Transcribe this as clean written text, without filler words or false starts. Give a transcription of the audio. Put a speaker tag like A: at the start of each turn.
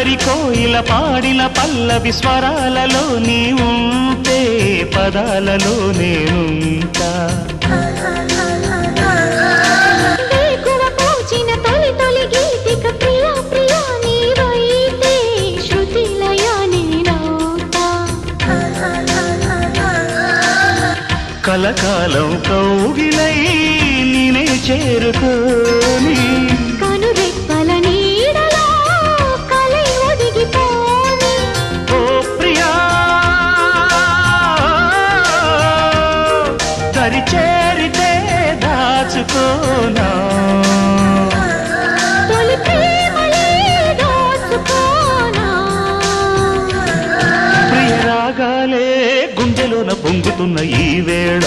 A: అల్లరి కోయిల పాడిన పల్లవి స్వరాలలో నీ ఉంటే పదాలలో నేనుంటా కలకాలం కౌగిలై నేనే చేరుకోని
B: కనురెప్పల నీడలో కలై ఒదిగిపోని
A: ఓ ప్రియా దరి చేరితే దాచుకోనా
B: తొలి ప్రేమలే దోచుకోనా
A: ప్రియ రాగాలే గుండెలోన పొంగుతున్న ఈ వేళ